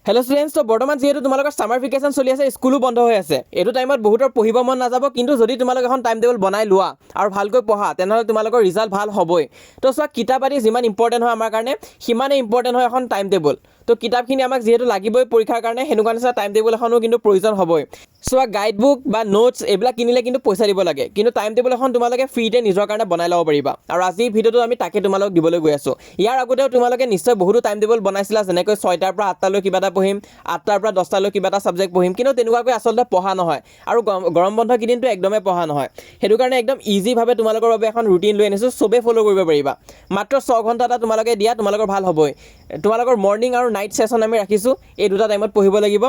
Hello' students, তো বৰ্তমান যিহেতু তোমালোকৰ ছামাৰ ভেকেশ্যন চলি আছে, স্কুলো বন্ধ হৈ আছে, এইটো টাইমত বহুতৰ পঢ়িব মন নাযাব, কিন্তু যদি তোমালোকে এখন টাইম টেবুল বনাই লোৱা আৰু ভালকৈ পঢ়া তেনেহ'লে তোমালোকৰ ৰিজাল্ট ভাল হ'বই। তো চোৱা, কিতাপ আদি যিমান ইম্পৰ্টেণ্ট হয় আমাৰ কাৰণে সিমানেই ইম্পৰ্টেণ্ট হয় এখন টাইম টেবুল। তো কিতাপখিনি আমাক যিহেতু লাগিবই পৰীক্ষাৰ কাৰণে, সেনেকুৱা নিচিনা টাইম টেবুল এখনো কিন্তু প্ৰয়োজন হ'বই। চোৱা, গাইড বুক বা নোটছ এইবিলাক কিনিলে কিন্তু পইচা দিব লাগে, কিন্তু টাইম টেবুল এখন তোমালোকে ফ্ৰীতে নিজৰ কাৰণে বনাই ল'ব পাৰিবা। আৰু আজিৰ ভিডিঅ'টো আমি তাকে তোমালোকক দিবলৈ গৈ আছোঁ। ইয়াৰ আগতেও তোমালোকে নিশ্চয় বহুতো টাইম টেবুল বনাইছিলা, যেনেকৈ 6টাৰ পৰা 8টালৈ কিবা এটা পঢ়িম, 8টাৰ পৰা 10টালৈ কিবা এটা ছাবজেক্ট পঢ়িম, কিন্তু তেনেকুৱাকৈ আচলতে পঢ়া নহয়। আৰু গৰম বন্ধ কেইদিনটো একদমেই পঢ়া নহয়। সেইটো কাৰণে একদম ইজিভাৱে তোমালোকৰ বাবে এখন ৰুটিন লৈ আনিছোঁ, চবেই ফ'ল' কৰিব পাৰিবা। মাত্ৰ 6 ঘণ্টা এটা তোমালোকে দিয়া, তোমালোকৰ ভাল হ'বই। তোমালোকৰ মৰ্ণিং আৰু নাইট ছেশ্যন আমি ৰাখিছোঁ, এই দুটা টাইমত পঢ়িব লাগিব।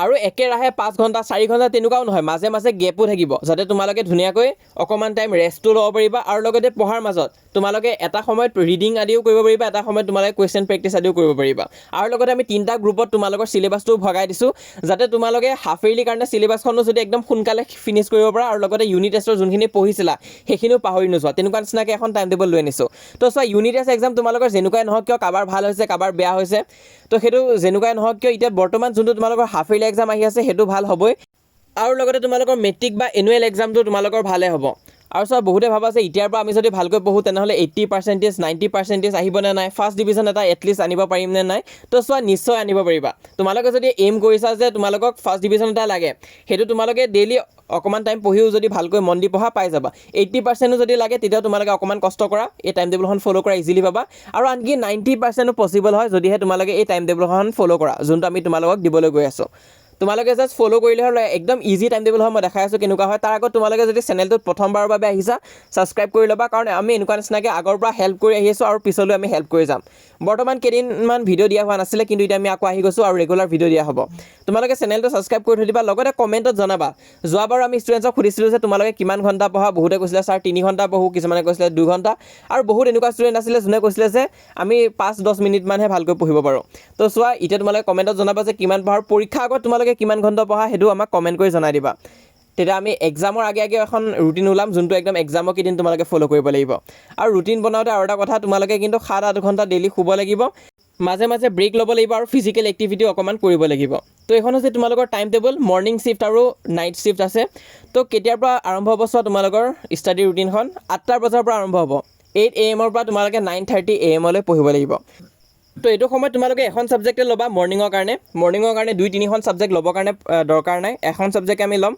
আৰু একেৰাহে 5 ঘণ্টা 4 ঘণ্টা তেনেকুৱাও নহয়, মাজে মাজে গেপো থাকিব, যাতে তোমালোকে ধুনীয়াকৈ অকণমান টাইম ৰেষ্টটো ল'ব পাৰিবা। আৰু লগতে পঢ়াৰ মাজত তোমালোকে এটা সময়ত ৰিডিং আদিও কৰিব পাৰিবা, এটা সময়ত তোমালোকে কুৱেশ্যন প্ৰেক্টিছ আদিও কৰিব পাৰিবা। আৰু লগতে আমি 3টা গ্ৰুপত তোমালোকৰ চিলেবাছটো ভগাই দিছোঁ, যাতে তোমালোকে হাফ ইয়াৰলিৰ কাৰণে চিলেবাছখনো যদি একদম সোনকালে ফিনিছ কৰিব পাৰা, আৰু লগতে ইউনিট টেষ্টৰ যোনখিনি পঢ়িছিলা সেইখিনিও পাহৰি নোযোৱা, তেনেকুৱা নিচিনাকৈ এখন টাইম টেবুল লৈ আনিছোঁ। তো চোৱা, ইউনিট টেষ্ট এক্সাম তোমালোকৰ যেনেকুৱাই নহওক কিয়, কাৰোবাৰ ভাল হৈছে কাৰোবাৰ বেয়া হৈছে, তো সেইটো যেনেকুৱাই নহওক কিয়, এতিয়া বৰ্তমান যোনটো তোমালোকৰ হাফ ইয়াৰলি এক্সাম আহি আছে সেইটো ভাল হ'বই। আৰু লগতে তোমালোকৰ মেট্ৰিক বা এনুৱেল এক্সামটো তোমালোকৰ ভালে হ'ব। আৰু চোৱা, বহুতে ভাবা যে এতিয়াৰ পৰা আমি যদি ভালকৈ পঢ়োঁ তেনেহ'লে 80%, 90% আহিবনে নাই, ফাৰ্ষ্ট ডিভিজন এটা এটলিষ্ট আনিব পাৰিম নে নাই। তো চোৱা, নিশ্চয় আনিব পাৰিবা। তোমালোকে যদি এইম কৰিছা যে তোমালোকক ফাৰ্ষ্ট ডিভিজন এটা লাগে, সেইটো তোমালোকে ডেইলি অকণমান টাইম পঢ়িও যদি ভালকৈ মন দি পঢ়া পাই যাবা। 80%ও যদি লাগে তেতিয়াও তোমালোকে অকণমান কষ্ট কৰা, এই টাইম টেবুলখন ফ'ল' কৰা, ইজিলি পাবা। আৰু আনকি 90%ও পচিবল হয় যদিহে তোমালোকে এই টাইম টেবুলখন ফ'ল' কৰা, যোনটো আমি তোমালোকক দিবলৈ গৈ আছোঁ। তোমালোকে জাষ্ট ফ'ল' কৰিলে হ'ল, একদম ইজি টাইম টেবুল হয়, মই দেখাই আছোঁ কেনেকুৱা হয়। তাৰ আগত তোমালোকে যদি চেনেলটোত প্ৰথমবাৰৰ বাবে আহিছা, ছাবস্ক্ৰাইব কৰি ল'বা, কাৰণ আমি এনেকুৱা নিচিনাকৈ আগৰ পৰা হেল্প কৰি আহি আছোঁ আৰু পিছলৈ আমি হেল্প কৰি যাম। বৰ্তমান কেইদিনমান ভিডিঅ' দিয়া হোৱা নাছিলে, কিন্তু এতিয়া আমি আকৌ আহি গৈছোঁ আৰু ৰেগুলাৰ ভিডিঅ' দিয়া হ'ব। তোমালোকে চেনেলটো ছাবস্ক্ৰাইব কৰি থৈ দিবা, লগতে কমেণ্টত জনাবা। যোৱাবাৰ আমি ষ্টুডেণ্টছক সুধিছিলোঁ যে তোমালোকে কিমান ঘণ্টা পঢ়া, বহুতে কৈছিলে ছাৰ 3 ঘণ্টা পঢ়োঁ, কিছুমানে কৈছিলে 2 ঘণ্টা, আৰু বহুত এনেকুৱা ষ্টুডেণ্ট আছিলে যোনে কৈছিলে যে আমি 5-10 মিনিটমানহে ভালকৈ পঢ়িব পাৰোঁ। তো চোৱা, এতিয়া তোমালোকে কমেণ্টত জনাবা যে কিমান পঢ়া, পৰীক্ষাৰ আগত তোমালোকে কিমান ঘণ্টা পঢ়া, সেইটো আমাক কমেণ্ট কৰি জনাই দিবা। তেতিয়া আমি এক্সামৰ আগে আগে এখন ৰুটিন ওলাম, যোনটো একদম এক্সামৰ কেইদিন তোমালোকে ফ'ল' কৰিব লাগিব। আৰু ৰুটিন বনাওঁতে আৰু এটা কথা, তোমালোকে কিন্তু 7-8 ঘণ্টা ডেইলি শুব লাগিব, মাজে মাজে ব্ৰেক ল'ব লাগিব, আৰু ফিজিকেল এক্টিভিটি অকণমান কৰিব লাগিব। তো এইখন হৈছে তোমালোকৰ টাইম টেবুল, মৰ্ণিং শ্বিফ্ট আৰু নাইট শ্বিফ্ট আছে। তো কেতিয়াৰ পৰা আৰম্ভ হ'ব চোৱা, তোমালোকৰ ষ্টাডি ৰুটিনখন 8টা বজাৰ পৰা আৰম্ভ হ'ব। 8 AM পৰা তোমালোকে 9:30 AM পঢ়িব লাগিব। তো এইটো সময়ত তোমালোকে এখন ছাবজেক্টে ল'বা মৰ্ণিঙৰ কাৰণে। মৰ্ণিঙৰ কাৰণে 2-3খন ছাবজেক্ট ল'বৰ কাৰণে দৰকাৰ নাই, এখন ছাবজেক্ট আমি ল'ম,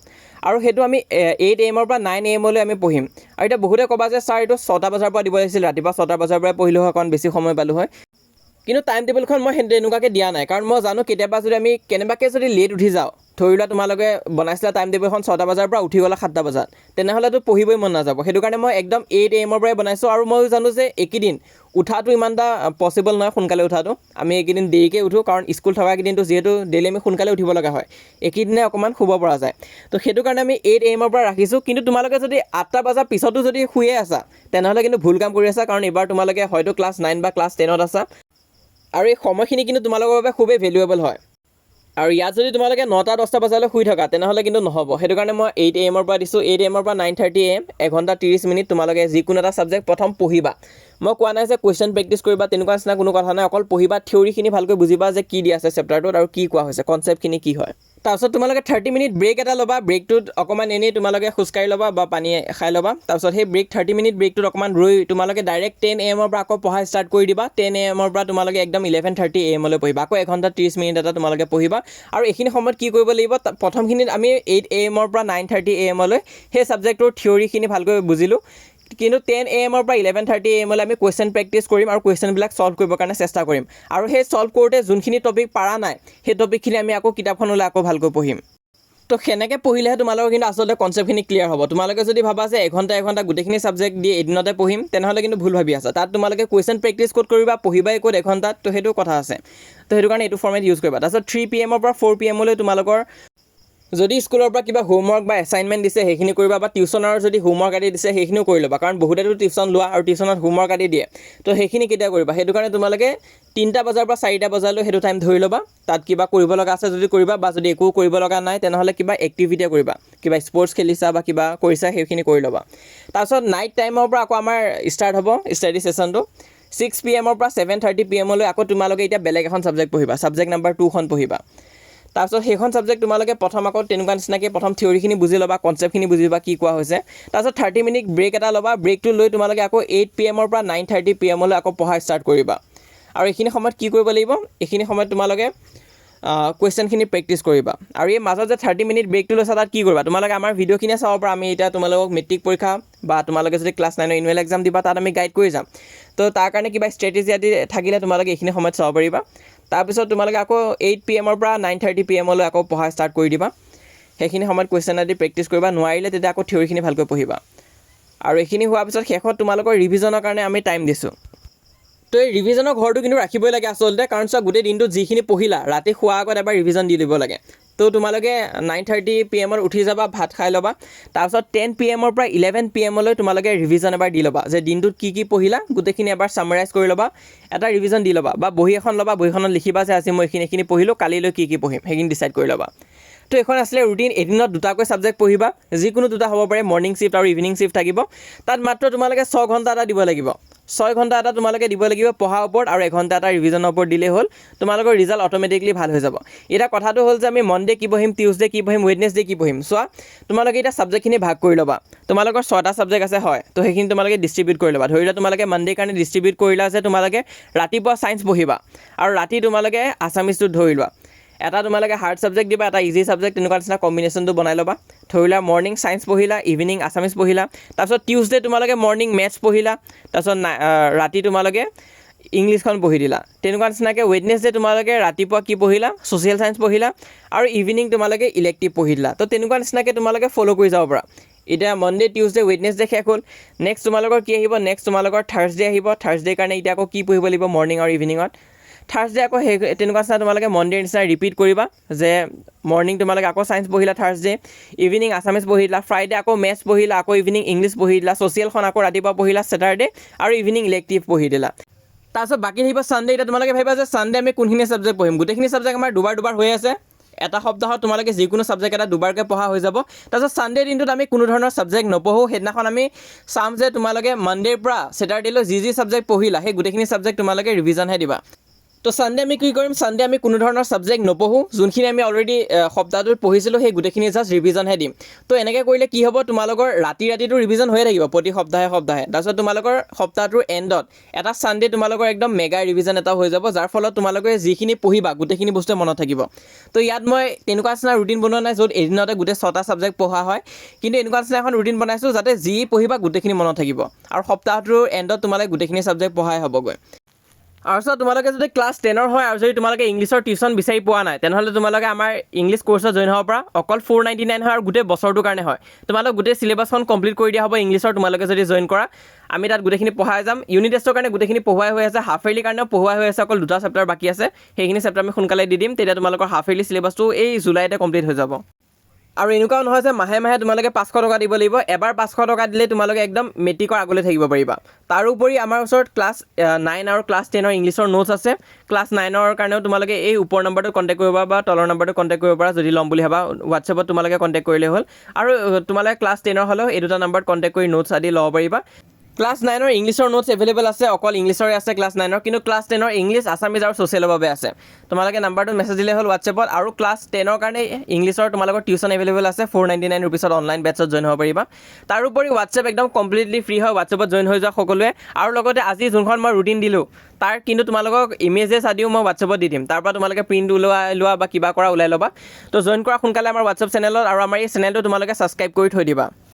আৰু সেইটো আমি 8 AM পৰা 9 AM আমি পঢ়িম। আৰু এতিয়া বহুতে ক'বা যে ছাৰ এইটো 6টা বজাৰ পৰা দিব লাগিছিল, ৰাতিপুৱা 6টা বজাৰ পৰাই পঢ়িলোঁ হয়, অকণ বেছি সময় পালোঁ হয়। কিন্তু টাইম টেবুলখন মই তেনেকুৱাকৈ দিয়া নাই, কাৰণ মই জানো কেতিয়াবা যদি আমি কেনেবাকৈ যদি লেট উঠি যাওঁ, ধৰি লোৱা তোমালোকে বনাইছিলা টাইম টেবুলখন 6টা বজাৰ পৰা, উঠি গ'লা 7টা বজাত, তেনেহ'লেতো পঢ়িবই মন নাযাব। সেইটো কাৰণে মই একদম 8 AM পৰাই বনাইছোঁ। আৰু ময়ো জানো যে এইকেইদিন উঠাটো ইমান এটা পচিবল নহয়, সোনকালে উঠাটো। আমি এইকেইদিন দেৰিকৈ উঠোঁ, কাৰণ স্কুল থকা কেইদিনটো যিহেতু ডেইলি আমি সোনকালে উঠিব লগা হয়, এইকেইদিনে অকণমান শুব পৰা যায়। তো সেইটো কাৰণে আমি 8 AM পৰা ৰাখিছোঁ। কিন্তু তোমালোকে যদি 8টা বজাৰ পিছতো যদি শুয়ে আছা, তেনেহ'লে কিন্তু ভুল কাম কৰি আছা, কাৰণ এইবাৰ তোমালোকে হয়তো ক্লাছ 9 বা ক্লাছ 10ত আছা, আৰু এই সময়খিনি কিন্তু তোমালোকৰ বাবে খুবেই ভেলুৱেবল হয়। আৰু ইয়াত যদি তোমালোকে 9টা-10টা বজালৈ শুই থকা, তেনেহ'লে কিন্তু নহ'ব। সেইটো কাৰণে মই 8 AM পৰা দিছোঁ। 8 AM পৰা 9:30 AM, 1 ঘণ্টা 30 মিনিট তোমালোকে যিকোনো এটা ছাবজেক্ট প্ৰথম পঢ়িবা। মই কোৱা নাই যে কুৱেশ্যন প্ৰেক্টিছ কৰিবা, তেনেকুৱা নিচিনা কোনো কথা নাই, অকল পঢ়িবা, থিয়ৰিখিনি ভালকৈ বুজিবা যে কি দি আছে চেপ্টাৰটোত আৰু কি কোৱা হৈছে, কনচেপ্টখিনি কি হয়। তাৰপিছত তোমালোকে 30 মিনিট ব্ৰেক এটা ল'বা। ব্ৰেকটোত অকণমান এনেই তোমালোকে খোজকাঢ়ি ল'বা বা পানী খাই ল'বা। তাৰপিছত সেই 30 মিনিট ব্ৰেকটোত অকণমান ৰৈ তোমালোকে ডাইৰেক্ট 10 AM পৰা আকৌ পঢ়া ষ্টাৰ্ট কৰি দিবা। 10 AM পৰা তোমালোকে একদম 11:30 AM পঢ়িবা। আকৌ 1 ঘণ্টা 30 মিনিট এটা তোমালোকে পঢ়িবা। আৰু এইখিনি সময়ত কি কৰিব লাগিব, প্ৰথমখিনিত আমি 8 AM পৰা 9:30 AM সেই ছাবজেক্টটোৰ থিয়ৰিখিনি ভালকৈ বুজিলোঁ। কিন্তু 10 AM পৰা 11:30 AM আমি কুৱেশ্যন প্ৰেক্টিছ কৰিম, আৰু কুৱেশ্যনবিলাক ছল্ভ কৰিবৰ কাৰণে চেষ্টা কৰিম। আৰু সেই ছল্ভ কৰোঁতে যোনখিনি টপিক পাৰা নাই, সেই টপিকখিনি আমি আকৌ কিতাপখন ওলাই আকৌ ভালকৈ পঢ়িম। তো সেনেকৈ পঢ়িলেহে তোমালোকৰ কিন্তু আচলতে কনচেপ্টখিনি ক্লিয়াৰ হ'ব। তোমালোকে যদি ভাবা যে 1 ঘণ্টা গোটেইখিনি ছাবজেক্ট দি এদিনতে পঢ়িম, তেনেহ'লে কিন্তু ভুল ভাবি আছা। তাত তোমালোকে কুৱেশ্যন প্ৰেক্টিছ ক'ত কৰিবা, পঢ়িবাই ক'ত 1 ঘণ্টাত, তো সেইটো কথা আছে। তো সেইটো কাৰণে এইটো ফৰ্মেট ইউজ কৰিবা। তাৰপিছত 3 PM পৰা 4 PM তোমালোকৰ যদি স্কুলৰ পৰা কিবা হোমৱৰ্ক বা এছাইনমেণ্ট দিছে সেইখিনি কৰিবা, বা টিউশ্যনৰ যদি হোমৱৰ্ক আদি দিছে সেইখিনিও কৰি ল'বা, কাৰণ বহুতেতো টিউশ্যন লোৱা আৰু টিউশ্যনত হোমৱৰ্ক আদি দিয়ে। তো সেইখিনি কেতিয়া কৰিবা, সেইটো কাৰণে তোমালোকে 3টা বজাৰ পৰা 4টা বজালৈ সেইটো টাইম ধৰি ল'বা। তাত কিবা কৰিব লগা আছে যদি কৰিবা, বা যদি একো কৰিব লগা নাই তেনেহ'লে কিবা এক্টিভিটিয়ে কৰিবা, কিবা স্পৰ্টছ খেলিছা বা কিবা কৰিছা সেইখিনি কৰি ল'বা। তাৰপিছত নাইট টাইমৰ পৰা আকৌ আমাৰ ষ্টাৰ্ট হ'ব ষ্টাডি ছেশ্যনটো। 6 PM পৰা 7:30 PM লৈ আকৌ তোমালোকে এতিয়া বেলেগ এখন ছাবজেক্ট পঢ়িবা, ছাবজেক্ট নাম্বাৰ 2খন পঢ়িবা। তাৰপিছত সেইখন ছাবজেক্ট তোমালোকে প্ৰথম আকৌ তেনেকুৱা নিচিনাকৈ প্ৰথম থিয়ৰিখিনি বুজি ল'বা, কনচেপ্টখিনি বুজি ল'বা কি কোৱা হৈছে। তাৰপিছত 30 মিনিট ব্ৰেক এটা ল'বা, ব্ৰেকটো লৈ তোমালোকে আকৌ 8 PM পৰা 9:30 PM লৈ আকৌ পঢ়া ষ্টাৰ্ট কৰিবা। আৰু এইখিনি সময়ত কি কৰিব লাগিব, এইখিনি সময়ত তোমালোকে কুৱেশ্যনখিনি প্ৰেক্টিছ কৰিবা। আৰু এই মাজত যে 30 মিনিট ব্ৰেকটো লৈছা তাত কি কৰিবা, তোমালোকে আমাৰ ভিডিঅ'খিনিয়ে চাব পৰা। আমি এতিয়া তোমালোকক মেট্ৰিক পৰীক্ষা বা তোমালোকে যদি ক্লাছ 9ৰ এনুৱেল এক্সাম দিবা তাত আমি গাইড কৰি যাম। তো তাৰ কাৰণে কিবা ষ্ট্ৰেটেজি আদি থাকিলে তোমালোকে এইখিনি সময়ত চাব পাৰিবা। তাৰপিছত তোমালোকে আকৌ 8 PM পৰা 9:30 PM লৈ আকৌ পঢ়া ষ্টাৰ্ট কৰি দিবা। সেইখিনি সময়ত কুৱেশ্যন আদি প্ৰেক্টিছ কৰিবা, নোৱাৰিলে তেতিয়া আকৌ থিয়ৰিখিনি ভালকৈ পঢ়িবা। আৰু এইখিনি হোৱাৰ পিছত শেষত তোমালোকৰ ৰিভিজনৰ কাৰণে আমি টাইম দিছোঁ। তো এই ৰিভিজনৰ ঘৰটো কিন্তু ৰাখিবই লাগে আচলতে, কাৰণ চোৱা গোটেই দিনটোত যিখিনি পঢ়িলা ৰাতি শোৱাৰ আগত এবাৰ ৰিভিজন দি দিব লাগে। তো তোমালোকে 9:30 PM উঠি যাবা, ভাত খাই ল'বা। তাৰপিছত 10 PM পৰা 11 PM লৈ তোমালোকে ৰিভিজন এবাৰ দি ল'বা, যে দিনটোত কি কি পঢ়িলা গোটেইখিনি এবাৰ ছামাৰাইজ কৰি ল'বা, এটা ৰিভিজন দি ল'বা। বা বহী এখন ল'বা, বহীখনত লিখিবা যে আজি মই এইখিনি পঢ়িলোঁ, কালিলৈ কি পঢ়িম সেইখিনি ডিচাইড কৰি ল'বা। তো এইখন আছিলে ৰুটিন। এদিনত দুটাকৈ ছাবজেক্ট পঢ়িবা, যিকোনো দুটা হ'ব পাৰে, মৰ্ণিং শ্বিফ্ট আৰু ইভিনিং শ্বিফ্ট থাকিব। তাত মাত্ৰ তোমালোকে 6 ঘণ্টা এটা দিব লাগিব, 6 ঘণ্টা এটা তোমালোকে দিব লাগিব পঢ়াৰ ওপৰত, আৰু 1 ঘণ্টা এটা ৰিভিজনৰ ওপৰত দিলেই হ'ল। তোমালোকৰ ৰিজাল্ট অট'মেটিকলি ভাল হৈ যাব। এতিয়া কথাটো হ'ল যে আমি মনডে কি পঢ়িম, টিউজডে কি পঢ়িম, ৱেডনেছডে কি পঢ়িম। চোৱা তোমালোকে এতিয়া ছাবজেক্টখিনি ভাগ কৰি ল'বা। তোমালোকৰ 6টা ছাবজেক্ট আছে হয়, তো সেইখিনি তোমালোকে ডিষ্ট্ৰিবিউট কৰি ল'বা। ধৰি লোৱা তোমালোকে মানডেৰ কাৰণে ডিষ্ট্ৰিবিউট কৰিলা যে তোমালোকে ৰাতিপুৱা ছায়েন্স পঢ়িবা আৰু ৰাতি তোমালোকে আছামিজটোত ধৰি লোৱা। এটা তোমালোকে হাৰ্ড ছাবজেক্ট দিবা, এটা ইজি ছাবজেক্ট, তেনেকুৱা নিচিনা কম্বিনেশ্যনটো বনাই ল'বা। ধৰি লোৱা মৰ্ণিং ছায়েন্স পঢ়িলা, ইভিনিং আছামিজ পঢ়িলা। তাৰপিছত টিউজডে তোমালোকে মৰ্ণিং মেথছ পঢ়িলা, তাৰপিছত ৰাতি তোমালোকে ইংলিছখন পঢ়ি দিলা। তেনেকুৱা নিচিনাকৈ ৱেডনেছডে তোমালোকে ৰাতিপুৱা কি পঢ়িলা, ছ'চিয়েল ছায়েন্স পঢ়িলা, আৰু ইভিনিং তোমালোকে ইলেক্টিভ পঢ়ি দিলা। তো তেনেকুৱা নিচিনাকৈ তোমালোকে ফ'ল' কৰি যাব পাৰা। এতিয়া মনডে, টিউজডে, ৱেডনেছডে শেষ হ'ল। নেক্সট তোমালোকৰ কি আহিব, নেক্সট তোমালোকৰ থাৰ্ছডে আহিব। থাৰ্ছডেৰ কাৰণে এতিয়া আকৌ কি পঢ়িব লাগিব মৰ্ণিং আৰু ইভিনিঙত। থাৰ্ছডে আকৌ সেই তেনেকুৱা নিচিনা তোমালোকে মনডেৰ নিচিনা ৰিপিট কৰিবা, যে মৰ্ণিং তোমালোকে আকৌ ছায়েন্স পঢ়িলা, থাৰ্ছডে ইভিনিং আছামিজ পঢ়িলা, ফ্ৰাইডে আকৌ মেথছ পঢ়িলা, আকৌ ইভিনিং ইংলিছ পঢ়ি দিলা, ছ'চিয়েলখন আকৌ ৰাতিপুৱা পঢ়িলা, ছেটাৰডে আৰু ইভিনিং ইলেক্টিভ পঢ়ি দিলা। তাৰপিছত বাকী আহিব ছানডে। এতিয়া তোমালোকে ভাবিবা যে ছানডে আমি কোনখিনি ছাবজেক্ট পঢ়িম, গোটেইখিনি ছাবজেক্ট আমাৰ দুবাৰ হৈ আছে। এটা সপ্তাহত তোমালোকে যিকোনো ছাবজেক্ট এটা দুবাৰকৈ পঢ়া হৈ যাব। তাৰপিছত ছানডে দিনটোত আমি কোনো ধৰণৰ ছাবজেক্ট নপঢ়োঁ। সেইদিনাখন আমি চাম যে তোমালোকে মানডেৰ পৰা ছেটাৰডেলৈ যি ছাবজেক্ট পঢ়িলা সেই গোটেইখিনি ছাবজেক্ট তোমালোকে ৰিভিজনহে দিবা। তো ছানডে আমি কি কৰিম, ছানডে আমি কোনো ধৰণৰ ছাবজেক্ট নপঢ়োঁ, যোনখিনি আমি অলৰেডি সপ্তাহটোত পঢ়িছিলোঁ সেই গোটেইখিনি জাষ্ট ৰিভিজনহে দিম। তো এনেকৈ কৰিলে কি হ'ব, তোমালোকৰ ৰাতিটো ৰিভিজন হৈয়ে থাকিব প্ৰতি সপ্তাহে। তাৰপিছত তোমালোকৰ সপ্তাহটোৰ এণ্ডত এটা ছানডে তোমালোকৰ একদম মেগা ৰিভিজন এটা হৈ যাব, যাৰ ফলত তোমালোকে যিখিনি পঢ়িবা গোটেইখিনি বস্তুৱে মনত থাকিব। তো ইয়াত মই তেনেকুৱা নিচিনা ৰুটিন বনোৱা নাই য'ত এদিনতে গোটেই 6টা ছাবজেক্ট পঢ়া হয়, কিন্তু এনেকুৱা নিচিনা এখন ৰুটিন বনাইছোঁ যাতে যি পঢ়িবা গোটেইখিনি মনত থাকিব, আৰু সপ্তাহটোৰ এণ্ডত তোমালোকে গোটেইখিনি ছাবজেক্ট পঢ়াই হ'বগৈ। আৰু চোৱা তোমালোকে যদি ক্লাছ 10ৰ হয় আৰু যদি তোমালোকে ইংলিছৰ টিউশ্যন বিচাৰি পোৱা নাই, তেনেহ'লে তোমালোকে আমাৰ ইংলিছ কৰ্চত জইন হ'ব পৰা। অকল 499 হয় আৰু গোটেই বছৰটোৰ কাৰণে হয়। তোমালোক গোটেই চিলেবাছখন কমপ্লিট কৰি দিয়া হ'ব ইংলিছৰ, তোমালোকে যদি জইন কৰা। আমি তাত গোটেইখিনি পঢ়াই যাম। ইউনিট টেষ্টৰ কাৰণে গোটেইখিনি পঢ়ুৱাই হৈ আছে, হাফ ইয়াৰলিৰ কাৰণেও পঢ়ুৱাই হৈ আছে, অকল 2টা চেপ্টাৰ বাকী আছে। সেইখিনি চেপ্টাৰ আমি সোনকালে দি দিম, তেতিয়া তোমালোকৰ হাফ ইয়াৰলি চিলেবাছটো এই জুলাইতে কমপ্লিট হৈ যাব। আৰু এনেকুৱাও নহয় যে মাহে মাহে তোমালোকে 500 টকা দিব লাগিব। এবাৰ 500 টকা দিলে তোমালোকে একদম মেট্ৰিকৰ আগলৈ থাকিব পাৰিবা। তাৰোপৰি আমাৰ ওচৰত ক্লাছ 9 আৰু ক্লাছ 10ৰ ইংলিছৰ নোটছ আছে। ক্লাছ 9ৰ কাৰণেও তোমালোকে এই ওপৰ নম্বৰটোত কণ্টেক্ট কৰিব পাৰা বা তলৰ নম্বৰটোত কণ্টেক্ট কৰিব পাৰা যদি ল'ম বুলি ভাবা। হোৱাটছএপত তোমালোকে কণ্টেক্ট কৰিলে হ'ল। আৰু তোমালোকে ক্লাছ 10ৰ হ'লেও এই 2টা নম্বৰত কণ্টেক্ট কৰি নোটছ আদি ল'ব পাৰিবা। ক্লাছ 9ৰ ইংলিছৰ নোটছ এভেইলেবল আছে, অকল ইংলিছৰে আছে ক্লাছ 9ৰ, কিন্তু ক্লাছ 10ৰ ইংলিছ, আছামিজ আৰু ছ'চিয়েলৰ বাবে আছে। তোমালোকে নাম্বাৰটোত মেছেজ দিলে হ'ল হোৱাটছএপত। আৰু ক্লাছ 10ৰ কাৰণে ইংলিছৰ তোমালোকৰ টিউশ্যন এভেইলেবল আছে, 499 ৰুপিছত অনলাইন বেটছত জইন হ'ব পাৰিবা। তাৰোপৰি হোৱাটছএপ একদম কমপ্লিটলি ফ্ৰী হয়, হোৱাটছএপত জইন হৈ যোৱা সকলোৱে। আৰু লগতে আজি যোনখন মই ৰুটিন দিলোঁ তাৰ কিন্তু তোমালোকক ইমেজেছ আদিও মই হোৱাটছএপত দি দিম, তাৰ পৰা তোমালোকে প্ৰিণ্ট লোৱা বা কিবা কৰা ওলাই ল'বা। তো জইন কৰা সোনকালে আমাৰ হোৱাটছএপ চেনেলত, আৰু আমাৰ এই চেনেলটো তোমালোকে ছাবস্ক্ৰাইব কৰি থৈ দিবা।